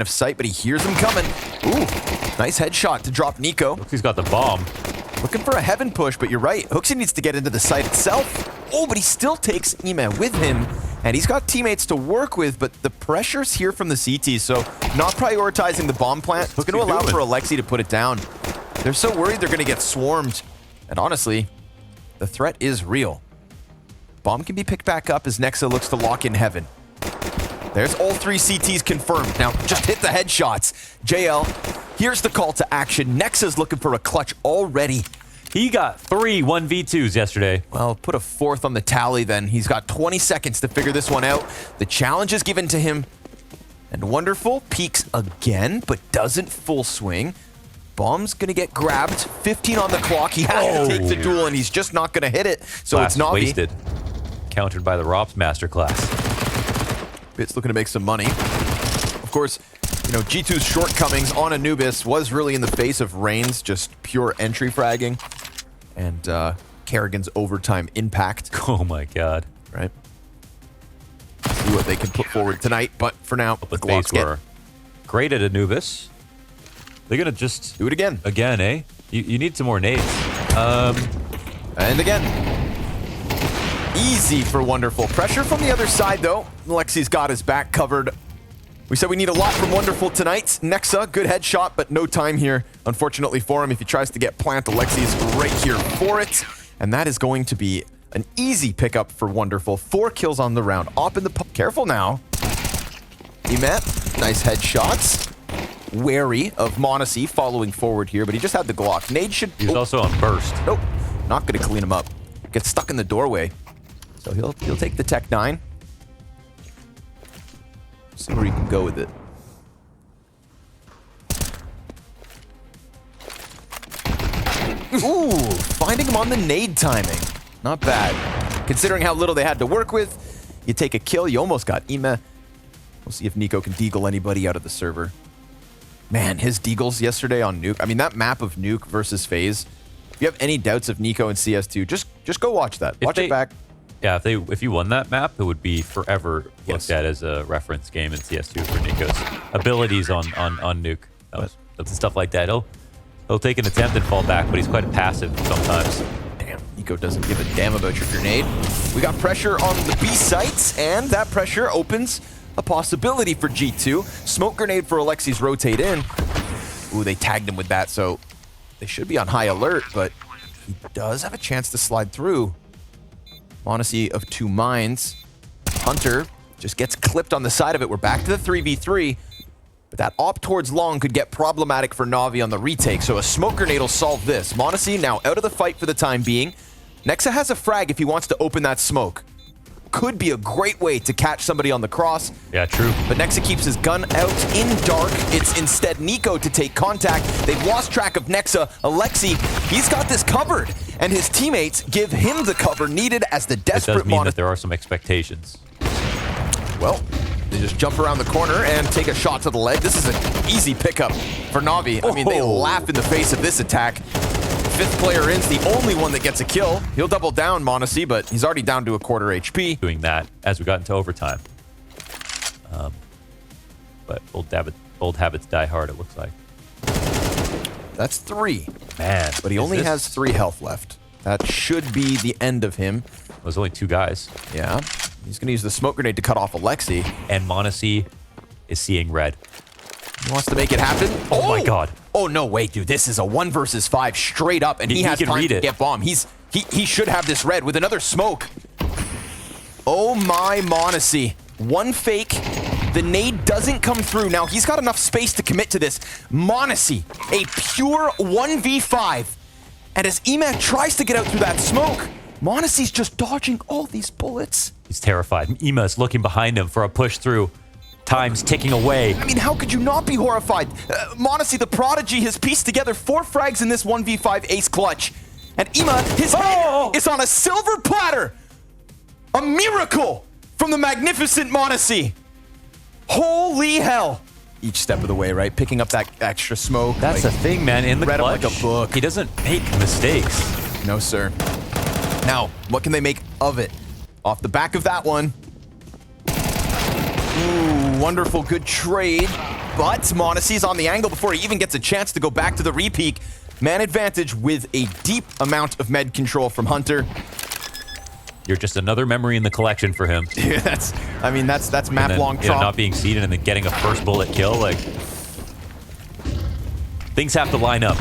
of sight, but he hears him coming. Ooh, nice headshot to drop Nico. Looks he's got the bomb. Looking for a heaven push, but you're right. Hooksy needs to get into the site itself. Oh, but he still takes m0NESY with him, and he's got teammates to work with, but the pressure's here from the CT, so not prioritizing the bomb plant. It's going to allow for m0NESY to put it down. They're so worried they're going to get swarmed, and honestly, the threat is real. Bomb can be picked back up as m0NESY looks to lock in heaven. There's all 3 CTs confirmed. Now, just hit the headshots. JL, here's the call to action. m0NESY's looking for a clutch already. He got 3 1v2s yesterday. Well, put a 4th on the tally then. He's got 20 seconds to figure this one out. The challenge is given to him. And Wonderful peeks again, but doesn't full swing. Bomb's going to get grabbed. 15 on the clock. He has to take the duel, and he's just not going to hit it. So Blast it's Navi. wasted. Countered by the ROPS masterclass. It's looking to make some money. Of course, you know, G2's shortcomings on Anubis was really in the face of Reigns, just pure entry fragging, and Kerrigan's overtime impact. Oh my god. Right? See what they can put forward tonight, but for now, the Glocks were great at Anubis. They're gonna just do it again. Again, eh? You need some more nades. And again. Easy for Wonderful. Pressure from the other side, though. m0NESY's got his back covered. We said we need a lot from Wonderful tonight. m0NESY, good headshot, but no time here, unfortunately, for him. If he tries to get plant, m0NESY's right here for it. And that is going to be an easy pickup for Wonderful. 4 kills on the round. Op in the... Careful now. m0NESY, nice headshots. Wary of m0NESY following forward here, but he just had the Glock. Nade should... He's also on burst. Nope. Not going to clean him up. Gets stuck in the doorway. So he'll take the Tech 9. See where he can go with it. Ooh, finding him on the nade timing. Not bad. Considering how little they had to work with, you take a kill, you almost got m0NESY. We'll see if Nico can deagle anybody out of the server. Man, his deagles yesterday on Nuke. I mean, that map of Nuke versus FaZe. If you have any doubts of Nico and CS2, just go watch that. Watch it back. Yeah, if you won that map, it would be forever looked at as a reference game in CS2 for Nico's abilities on Nuke. Stuff like that. He'll take an attempt and fall back, but he's quite passive sometimes. Damn, Nico doesn't give a damn about your grenade. We got pressure on the B sites, and that pressure opens a possibility for G2. Smoke grenade for m0NESY's rotate in. Ooh, they tagged him with that, so they should be on high alert, but he does have a chance to slide through. m0NESY of 2 minds. Hunter just gets clipped on the side of it. We're back to the 3v3. But that op towards long could get problematic for Navi on the retake, so a smoke grenade will solve this. m0NESY now out of the fight for the time being. m0NESY has a frag if he wants to open that smoke. Could be a great way to catch somebody on the cross. Yeah, true. But m0NESY keeps his gun out in dark. It's instead Nico to take contact. They've lost track of m0NESY. m0NESY, he's got this covered. And his teammates give him the cover needed as the desperate It does mean that there are some expectations. Well, they just jump around the corner and take a shot to the leg. This is an easy pickup for Navi. I mean, they laugh in the face of this attack. 5th player in's the only one that gets a kill. He'll double down m0NESY, but he's already down to a quarter HP. Doing that as we got into overtime. But old habits die hard, it looks like. That's 3. Man. But he only has 3 health left. That should be the end of him. There's only 2 guys. Yeah. He's going to use the smoke grenade to cut off m0NESY. And m0NESY is seeing red. He wants to make it happen. Oh my god. Oh, no, wait, dude. This is a 1 versus 5 straight up, and he has time to get bomb. He should have this red with another smoke. Oh my m0NESY. 1 fake. The nade doesn't come through. Now, he's got enough space to commit to this. m0NESY, a pure 1v5. And as m0NESY tries to get out through that smoke, m0NESY's just dodging all these bullets. He's terrified. m0NESY's looking behind him for a push through. Time's ticking away. I mean, how could you not be horrified? m0NESY, the prodigy, has pieced together 4 frags in this 1v5 ace clutch. And m0NESY, his head is on a silver platter. A miracle from the magnificent m0NESY. Holy hell. Each step of the way, right? Picking up that extra smoke. That's the thing, man. In the read clutch, like a book. He doesn't make mistakes. No, sir. Now, what can they make of it? Off the back of that one. Ooh, wonderful, good trade. but m0NESY's on the angle before he even gets a chance to go back to the repeak. Man advantage with a deep amount of med control from Hunter. You're just another memory in the collection for him. Yeah, that's map long you know, not being seeded and then getting a first bullet kill. Like, things have to line up.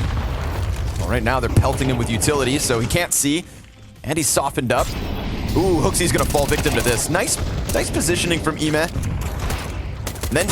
Well, right now they're pelting him with utilities, so he can't see, and he's softened up. Ooh, HooXi's gonna fall victim to this. Nice positioning from m0NESY. And then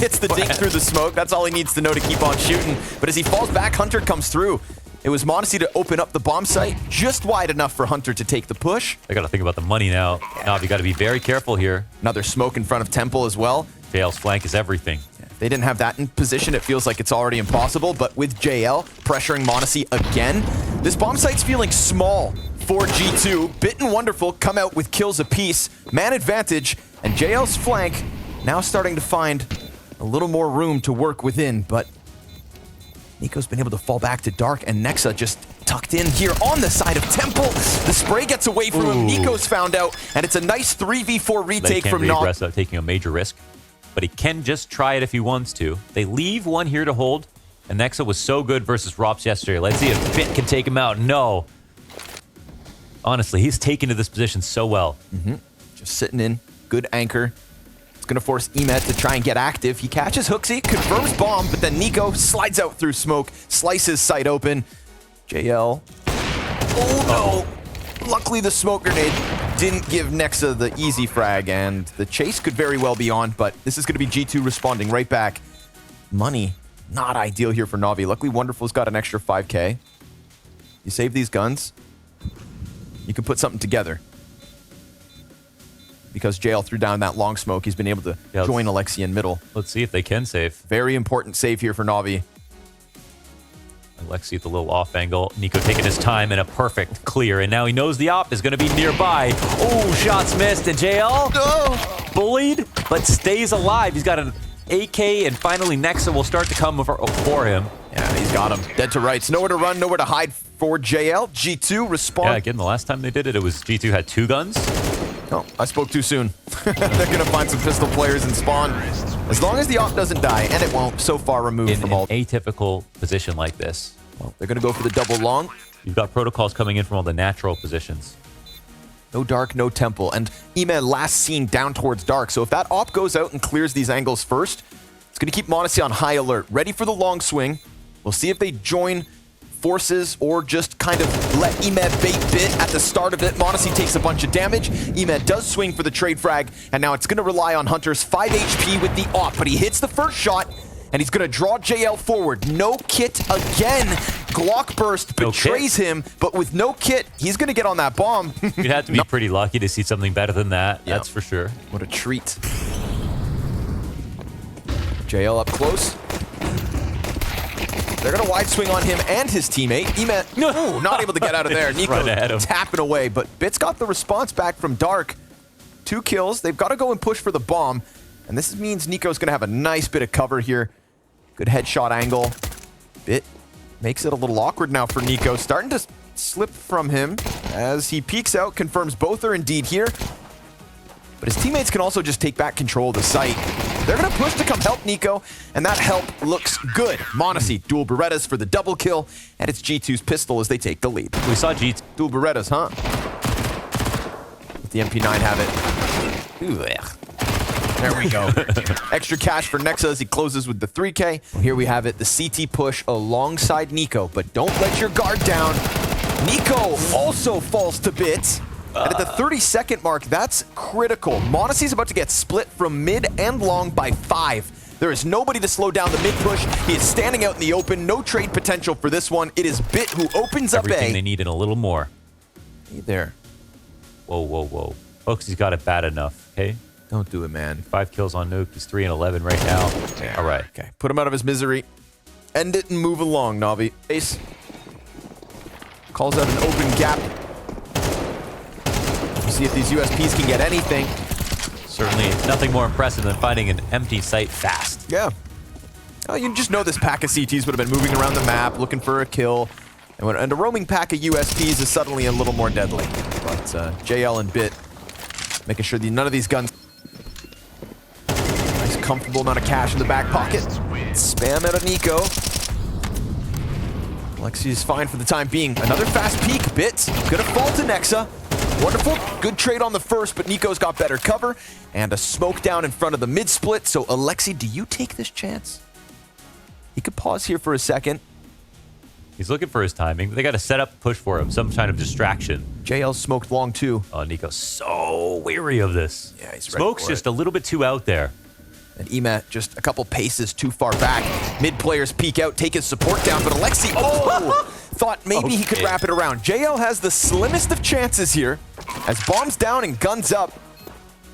hits the dink through the smoke. That's all he needs to know to keep on shooting. But as he falls back, Hunter comes through. It was m0NESY to open up the bomb site just wide enough for Hunter to take the push. I got to think about the money now. Now, you got to be very careful here. Another smoke in front of Temple as well. JL's flank is everything. If they didn't have that in position, it feels like it's already impossible. But with JL pressuring m0NESY again, this bomb site's feeling small for G2. Bit and Wonderful come out with kills apiece. Man advantage, and JL's flank now starting to find a little more room to work within. But NiKo's been able to fall back to Dark, and m0NESY just tucked in here on the side of Temple. The spray gets away from him. NiKo's found out, and it's a nice 3v4 retake from Nog. Without taking a major risk, but he can just try it if he wants to. They leave one here to hold, and m0NESY was so good versus Rops yesterday. Let's see if Bit can take him out. No. Honestly, he's taken to this position so well. Just sitting in. Good anchor. It's going to force m0NESY to try and get active. He catches HooXi, confirms bomb, but then NiKo slides out through smoke, slices sight open. JL. Oh, no. Luckily, the smoke grenade didn't give m0NESY the easy frag, and the chase could very well be on, but this is going to be G2 responding right back. Money, not ideal here for Na'Vi. Luckily, Wonderful's got an extra 5K. You save these guns, you can put something together. Because JL threw down that long smoke, he's been able to join Alexi in middle. Let's see if they can save. Very important save here for Na'Vi. Alexi at the little off angle. NiKo taking his time in a perfect clear, and now he knows the op is going to be nearby. Oh, shots missed, and JL bullied, but stays alive. He's got an AK, and finally m0NESY will start to come for him. Yeah, he's got him. Dead to rights. Nowhere to run, nowhere to hide for JL. G2 respond. Yeah, again, the last time they did it, it was G2 had 2 guns. Oh, I spoke too soon. They're going to find some pistol players and spawn. As long as the op doesn't die, and it won't, so far removed from all. In an atypical position like this. Well, they're going to go for the double long. You've got protocols coming in from all the natural positions. No Dark, no Temple. And m0NESY last seen down towards Dark. So if that op goes out and clears these angles first, it's going to keep m0NESY on high alert, ready for the long swing. We'll see if they join forces or just kind of let m0NESY bait Bit at the start of it. m0NESY takes a bunch of damage. m0NESY does swing for the trade frag, and now it's going to rely on Hunter's 5 HP with the op, but he hits the first shot, and he's going to draw JL forward. No kit again. Glock burst betrays him, but with no kit, he's going to get on that bomb. You'd have to be pretty lucky to see something better than that. That's for sure. What a treat. JL up close. They're going to wide swing on him and his teammate. m0NESY, not able to get out of there. NiKo tapping away, but Bit's got the response back from Dark. 2 kills. They've got to go and push for the bomb. And this means NiKo's going to have a nice bit of cover here. Good headshot angle. Bit makes it a little awkward now for NiKo. Starting to slip from him as he peeks out, confirms both are indeed here. But his teammates can also just take back control of the site. They're going to push to come help NiKo, and that help looks good. m0NESY, dual Berettas for the double kill, and it's G2's pistol as they take the lead. We saw G2. Dual Berettas, huh? Let the MP9 have it. Ooh, there we go. Extra cash for m0NESY as he closes with the 3K. Well, here we have it, the CT push alongside NiKo, but don't let your guard down. NiKo also falls to Bit. And at the 30-second mark, that's critical. m0NESY's about to get split from mid and long by 5. There is nobody to slow down the mid push. He is standing out in the open. No trade potential for this one. It is Bit who opens up A. Everything they need and a little more. Hey there. Whoa, whoa, whoa. Folks, he's got it bad enough, okay? Don't do it, man. 5 kills on Nuke. He's 3 and 11 right now. Yeah. All right. Okay. Put him out of his misery. End it and move along, Na'Vi. Ace calls out an open gap. See if these USPs can get anything. Certainly nothing more impressive than finding an empty site fast. Yeah. Oh, you just know this pack of CTs would have been moving around the map, looking for a kill. And a roaming pack of USPs is suddenly a little more deadly. But JL and Bit making sure that none of these guns... Nice comfortable amount of cash in the back pocket. Spam out of Nico. Alexi is fine for the time being. Another fast peek. Bit gonna fall to Nexa. Wonderful. Good trade on the first, but Nico's got better cover. And a smoke down in front of the mid-split. So, Alexi, do you take this chance? He could pause here for a second. He's looking for his timing. They got to set up, push for him, some kind of distraction. JL smoked long, too. Oh, Nico's so weary of this. Yeah, he's Smoke's just a little bit too out there. And Emet just a couple paces too far back. Mid players peek out, take his support down, but Alexi, thought maybe he could wrap it around. JL has the slimmest of chances here as bombs down and guns up.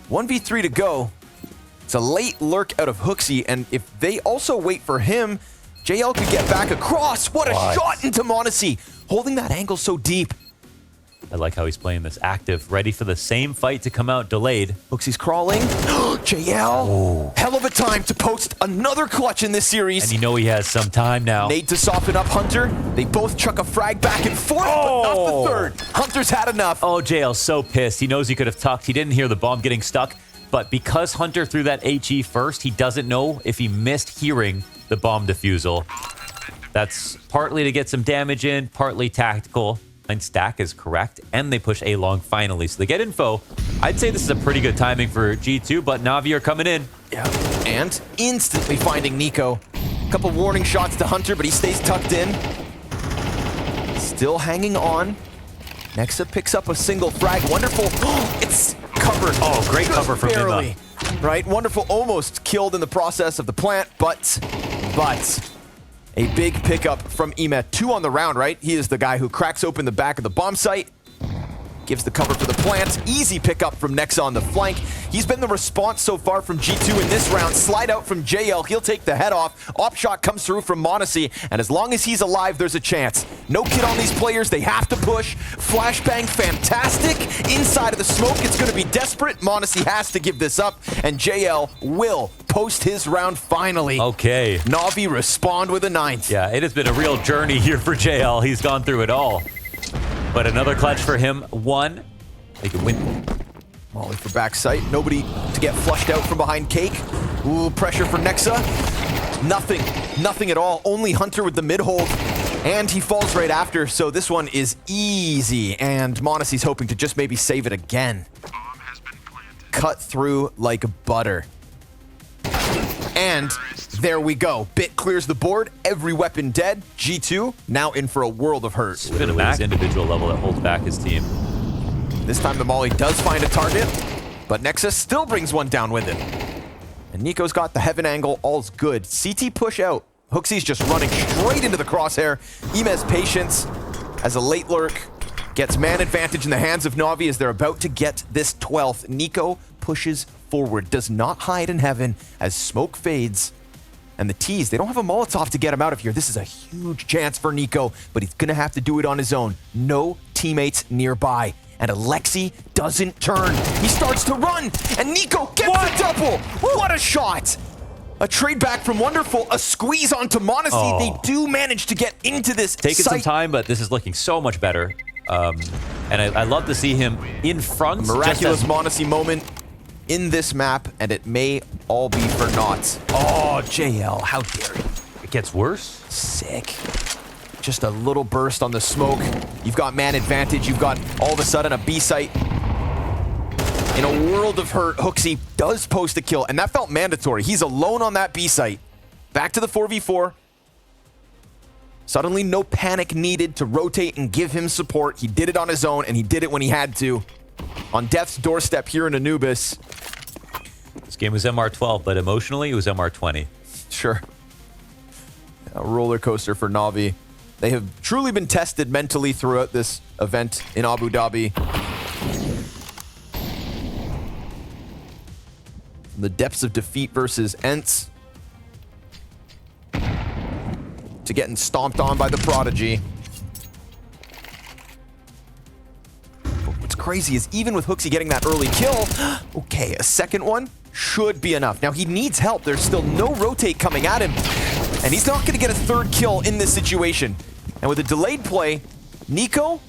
1v3 to go. It's a late lurk out of Hooksy, and if they also wait for him, JL could get back across. What a shot into m0NESY, holding that angle so deep. I like how he's playing this active, ready for the same fight to come out delayed. Hooksy's crawling. JL, hell of a time to post another clutch in this series. And you know he has some time now. Nade to soften up Hunter. They both chuck a frag back and forth, but not the third. Hunter's had enough. Oh, JL's so pissed. He knows he could have tucked. He didn't hear the bomb getting stuck. But because Hunter threw that HE first, he doesn't know if he missed hearing the bomb defusal. That's partly to get some damage in, partly tactical. And stack is correct, and they push A long finally. So they get info. I'd say this is a pretty good timing for G2, but Na'Vi are coming in. Yeah, and instantly finding Nico. A couple warning shots to Hunter, but he stays tucked in. Still hanging on. Nexa picks up a single frag. Wonderful. It's covered. Oh, great cover from barely. Right, Wonderful almost killed in the process of the plant, but a big pickup from Emet. 2 on the round, right? He is the guy who cracks open the back of the bomb site. Gives the cover for the plant. Easy pickup from Nexa on the flank. He's been the response so far from G2 in this round. Slide out from JL. He'll take the head off. Op shot comes through from m0NESY. And as long as he's alive, there's a chance. No kid on these players. They have to push. Flashbang, fantastic. Inside of the smoke, it's going to be desperate. m0NESY has to give this up. And JL will post his round finally. Okay. Na'Vi respond with a 9th. Yeah, it has been a real journey here for JL. He's gone through it all. But another clutch for him. 1. They can win. Molly for backside. Nobody to get flushed out from behind Cake. Ooh, pressure for Nexa. Nothing. Nothing at all. Only Hunter with the mid-hold. And he falls right after, so this one is easy. And m0NESY's hoping to just maybe save it again. Cut through like butter. And there we go. Bit clears the board. Every weapon dead. G2 now in for a world of hurt. It's been his individual level that holds back his team. This time the Molly does find a target, but Nexus still brings one down with it. And Nico's got the heaven angle. All's good. CT push out. Hooksy's just running straight into the crosshair. Emez patience as a late lurk gets man advantage in the hands of Na'Vi as they're about to get this 12th. Nico pushes forward, does not hide in heaven as smoke fades. And the T's, they don't have a Molotov to get him out of here. This is a huge chance for Nico, but he's gonna have to do it on his own. No teammates nearby. And Alexi doesn't turn. He starts to run, and Nico gets a double. What a shot. A trade back from Wonderful, a squeeze onto m0NESY. They do manage to get into this Taking some time, but this is looking so much better. And I love to see him in front. Miraculous m0NESY moment in this map, and it may all be for naught. Oh, JL, how dare you. It gets worse. Sick. Just a little burst on the smoke. You've got man advantage. You've got all of a sudden a B site. In a world of hurt, Hooksy does post a kill, and that felt mandatory. He's alone on that B site. Back to the 4v4. Suddenly no panic needed to rotate and give him support. He did it on his own, and he did it when he had to. On death's doorstep here in Anubis. This game was MR12, but emotionally it was MR20. Sure. A roller coaster for Na'Vi. They have truly been tested mentally throughout this event in Abu Dhabi. The depths of defeat versus Ents to getting stomped on by the Prodigy. What's crazy is even with Hooksy getting that early kill, okay, a second one should be enough. Now he needs help. There's still no rotate coming at him, and he's not going to get a third kill in this situation. And with a delayed play, Nico,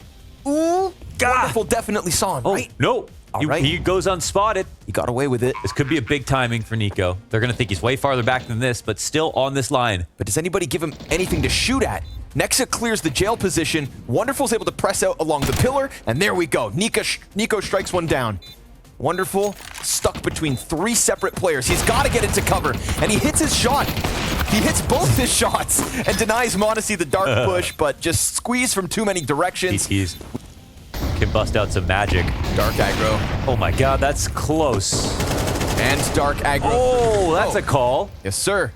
Wonderful definitely saw him, right? No. All right. He goes unspotted. He got away with it. This could be a big timing for Nico. They're going to think he's way farther back than this, but still on this line. But does anybody give him anything to shoot at? Nexa clears the jail position. Wonderful's able to press out along the pillar, and there we go. Nico strikes one down. Wonderful stuck between 3 separate players. He's got to get into cover, and he hits his shot. He hits both his shots and denies m0NESY the dark push, but just squeezed from too many directions. He's can bust out some magic. Dark aggro. Oh my god, that's close. And dark aggro. Oh, that's a call. Yes, sir.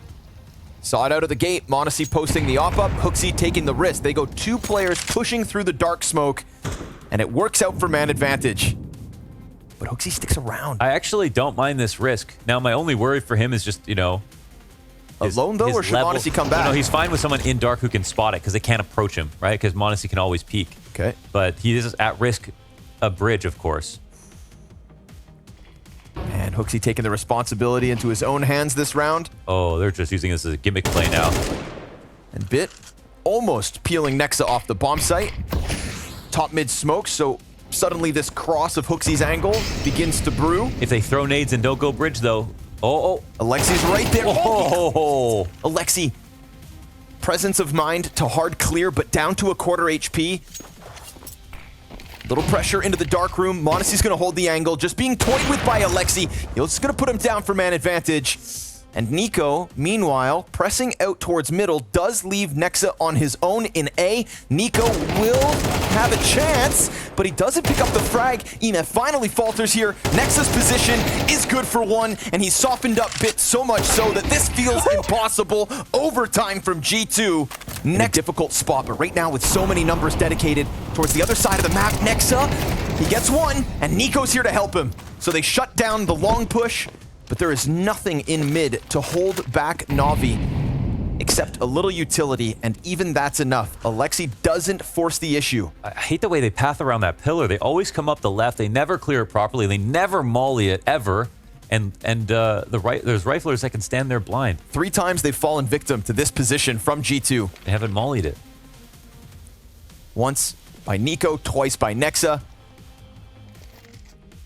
Saw it out of the gate. m0NESY posting the op-up. m0NESY taking the risk. They go 2 players pushing through the dark smoke, and it works out for man advantage. But m0NESY sticks around. I actually don't mind this risk. Now, my only worry for him is just, you know... Alone, though, or should m0NESY come back? No, he's fine with someone in dark who can spot it, because they can't approach him, right? Because m0NESY can always peek. Okay. But he is at risk a bridge, of course. And m0NESY taking the responsibility into his own hands this round. Oh, they're just using this as a gimmick play now. And Bit almost peeling Nexa off the bomb site. Top mid smoke, so suddenly this cross of m0NESY's angle begins to brew. If they throw nades and don't go bridge, though... Oh, Alexi's right there. oh. Alexi, presence of mind to hard clear, but down to a quarter HP. Little pressure into the dark room. m0NESY's gonna hold the angle, just being toyed with by Alexi. He's gonna put him down for man advantage. And Nico, meanwhile, pressing out towards middle, does leave Nexa on his own in A. Nico will have a chance, but he doesn't pick up the frag. m0NESY finally falters here. Nexa's position is good for 1, and he's softened up Bit so much so that this feels impossible. Overtime from G2. Next difficult spot, but right now with so many numbers dedicated towards the other side of the map, Nexa, he gets 1, and Nico's here to help him. So they shut down the long push, but there is nothing in mid to hold back Na'Vi except a little utility, and even that's enough. Alexi doesn't force the issue. I hate the way they path around that pillar. They always come up the left. They never clear it properly. They never molly it, ever. And there's riflers that can stand there blind. 3 times they've fallen victim to this position from G2. They haven't mollied it. Once by Nico, twice by Nexa.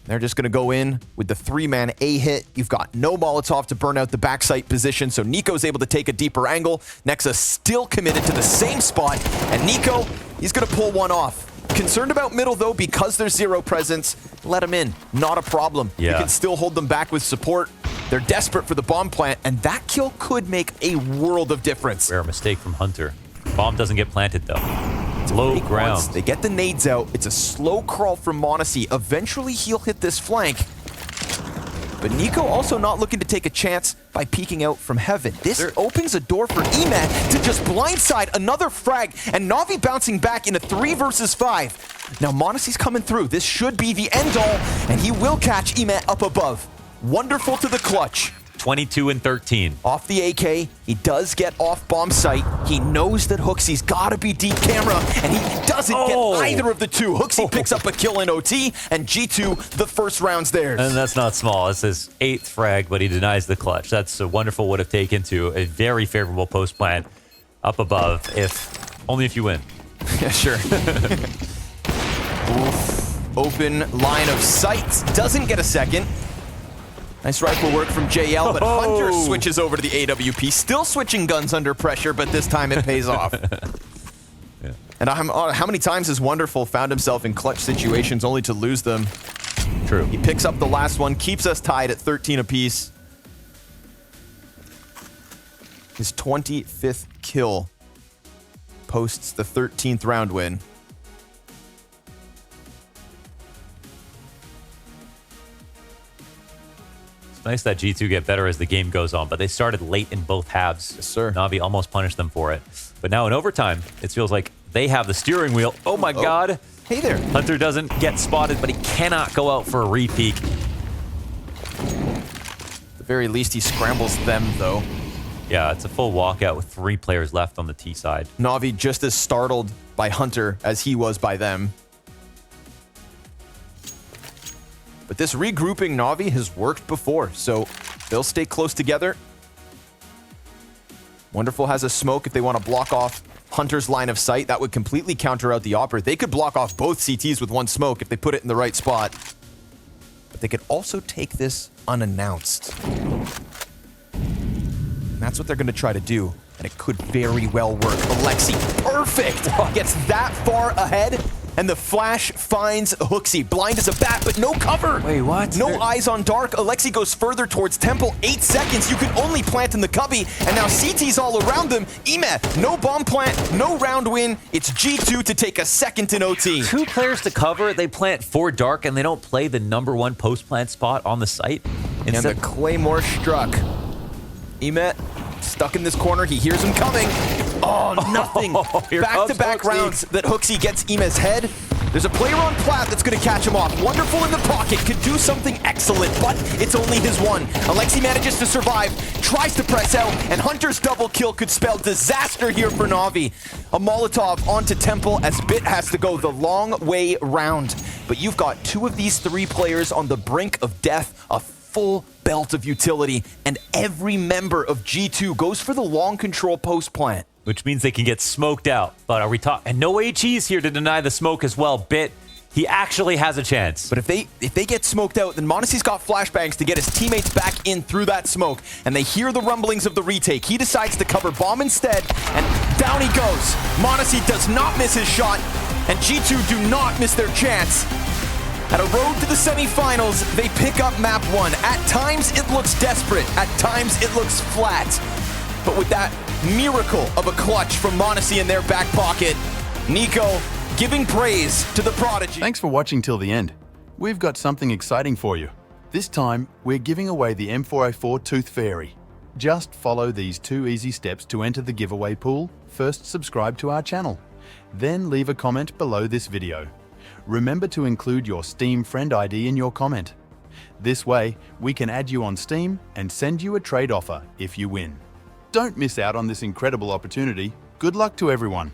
They're just going to go in with the 3-man A hit. You've got no Molotov to burn out the backside position, so Nico's able to take a deeper angle. Nexa still committed to the same spot, and Nico, he's going to pull one off. Concerned about middle, though, because there's 0 presence. Let him in. Not a problem. Yeah. You can still hold them back with support. They're desperate for the bomb plant, and that kill could make a world of difference. Rare mistake from Hunter. Bomb doesn't get planted, though. Low ground. Once they get the nades out. It's a slow crawl from m0NESY. Eventually, he'll hit this flank. But Nico also not looking to take a chance by peeking out from heaven. This opens a door for m0NESY to just blindside another frag, and Na'Vi bouncing back in a 3 versus 5. Now m0NESY's coming through. This should be the end all, and he will catch m0NESY up above. Wonderful to the clutch. 22 and 13. Off the AK, he does get off bomb site. He knows that m0NESY's gotta be deep camera, and he doesn't get either of the 2. m0NESY picks up a kill in OT, and G2, the first round's theirs. And that's not small. It's his 8th frag, but he denies the clutch. That's a wonderful would have taken to a very favorable post plant up above, only if you win. Yeah, sure. Oof. Open line of sight. Doesn't get a second. Nice rifle work from JL, but Hunter switches over to the AWP. Still switching guns under pressure, but this time it pays off. Yeah. And how many times has Wonderful found himself in clutch situations only to lose them? True. He picks up the last one, keeps us tied at 13 apiece. His 25th kill posts the 13th round win. It's nice that G2 get better as the game goes on, but they started late in both halves. Yes, sir. Na'Vi almost punished them for it. But now in overtime, it feels like they have the steering wheel. Oh my god. Hey there. Hunter doesn't get spotted, but he cannot go out for a re-peek. At the very least, he scrambles them, though. Yeah, it's a full walkout with 3 players left on the T side. Na'Vi just as startled by Hunter as he was by them. But this regrouping Na'Vi has worked before, so they'll stay close together. Wonderful has a smoke if they want to block off Hunter's line of sight. That would completely counter out the Opera. They could block off both CTs with 1 smoke if they put it in the right spot. but they could also take this unannounced. And that's what they're going to try to do, and it could very well work. m0NESY, perfect! Gets that far ahead, and the flash finds m0NESY. Blind as a bat, but no cover! Wait, what? No eyes on dark. m0NESY goes further towards Temple. 8 seconds, you can only plant in the cubby, and now CT's all around them. m0NESY, no bomb plant, no round win. It's G2 to take a second in OT. 2 players to cover, they plant for dark, and they don't play the #1 post-plant spot on the site. And the Claymore struck. m0NESY stuck in this corner. He hears him coming. Oh, nothing. Back-to-back rounds that m0NESY gets m0NESY's head. There's a player on plat that's going to catch him off. Wonderful in the pocket. Could do something excellent, but it's only his one. m0NESY manages to survive, tries to press out, and Hunter's double kill could spell disaster here for Na'Vi. A Molotov onto Temple as Bit has to go the long way round. But you've got 2 of these 3 players on the brink of death. A full belt of utility, and every member of G2 goes for the long control post plant. Which means they can get smoked out. But are we talking? And no HE's here to deny the smoke as well. Bit, he actually has a chance. But if they get smoked out, then m0NESY's got flashbangs to get his teammates back in through that smoke, and they hear the rumblings of the retake. He decides to cover bomb instead, and down he goes. m0NESY does not miss his shot, and G2 do not miss their chance. At a road to the semifinals, they pick up map 1. At times, it looks desperate. At times, it looks flat. But with that miracle of a clutch from m0NESY in their back pocket, Nico giving praise to the prodigy. Thanks for watching till the end. We've got something exciting for you. This time, we're giving away the M404 Tooth Fairy. Just follow these 2 easy steps to enter the giveaway pool. First, subscribe to our channel. Then leave a comment below this video. Remember to include your Steam friend ID in your comment. This way, we can add you on Steam and send you a trade offer if you win. Don't miss out on this incredible opportunity. Good luck to everyone.